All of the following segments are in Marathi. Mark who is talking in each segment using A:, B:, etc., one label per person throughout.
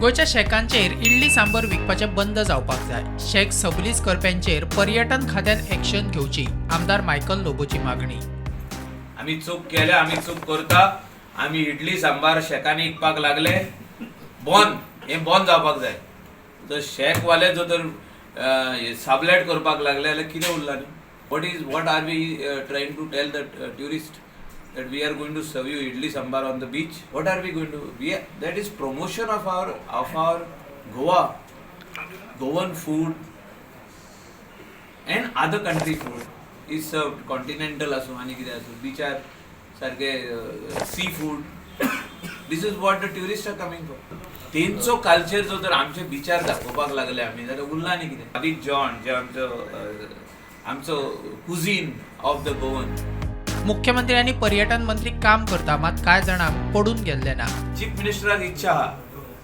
A: गोयच्या शेकांचेर इडली सांबर विकपाचे बंद जावपाक जाय. शेक सबलीस करप्यांचेर पर्यटन खात्यान एक्शन घेवची. आमदार मायकल लोबोची मागणी.
B: आम्ही चूक केल्या, आम्ही चूक करता. आम्ही इडली सांबार शेकांनी विकपाक लागले. बंद जावपाक जाय. तर शेकवाले जो तर साबलेट करपाक लागले जाल्यार कितें उरला न्ही. what are we trying to tell the tourist that we are going to serve you idli sambar on the beach? What are we going to that is promotion of our Goa, Goan food and other country food is served. Continental असो आणि कितें असो, बिचार सारखे seafood. This is what the tourist are coming for. तेंचो कल्चर जो तर आमच्या बिचार दाखोवपाक लागले आमी जाल्यार उरला न्ही कितें. बिग जॉन जे आमचो कुझीन ऑफ द गोवन.
A: मुख्यमंत्री पर्यटन मंत्री काम करता, मात काय जाणांक पडून गेल्ले ना.
B: चीफ मिनिस्टराक इच्छा आहा,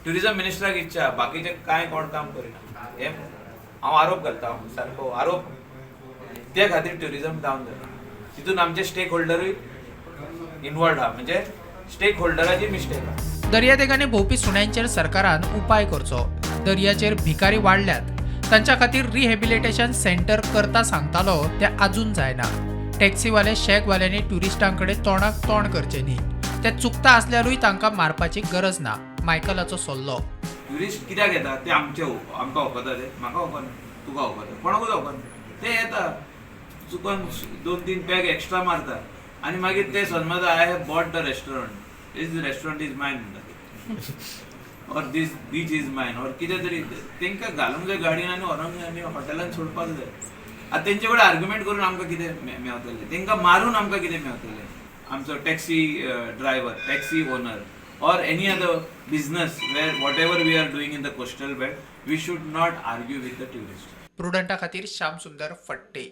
B: ट्युरिझम मिनिस्टराक इच्छा आहा, बाकीचे काय कोण काम करिना. हे हांव आरोप घालता, सारको आरोप. त्या खातीर ट्युरिझम डावन जाला. तितून आमचे स्टेक होल्डरूय इनवॉल्ड आहा, म्हणजे स्टेक होल्डराची मिस्टेक आहा.
A: दर्यादेगांनी भोंवपी सुण्यांचेर सरकारान उपाय करचो. दर्याचेर भिकारी वाडल्यात, तांच्या खातीर रिहॅबिलिटेशन सेंटर करता सांगतालो ते अजून जायना. टॅक्सीवाले शेकवाल्यांनी ट्युरिस्टांकडे तोंडाक तोंड करचे न्ही. ते चुकता आसल्यारूय तांकां मारपाची गरज ना. मायकलाचो सल्लो.
B: ट्युरिस्ट कित्याक येता ते आमकां वखता, ते म्हाका वखना, तुका वखता, कोणाकूच वखना. ते येता चुकून 2-3 पॅग एक्स्ट्रा मारता आनी मागीर ते समजता I have bought the restaurant, this restaurant is mine म्हणटा, or these beach is mine, or कितें तरी. तांकां घालूंक जाय गाडयेन आनी व्हरोंक जाय आनी हॉटेलान सोडपाक जाय. आतां तेंचे कडेन आर्ग्युमेंट करून आमकां कितें मेळटलें, तांकां मारून आमकां कितें मेळटलें. आमचो taxi driver, taxi owner or any other business where whatever we are doing in the coastal belt, we should not argue with the tourists.
A: प्रुडंटा खातीर श्याम सुंदर फट्टे.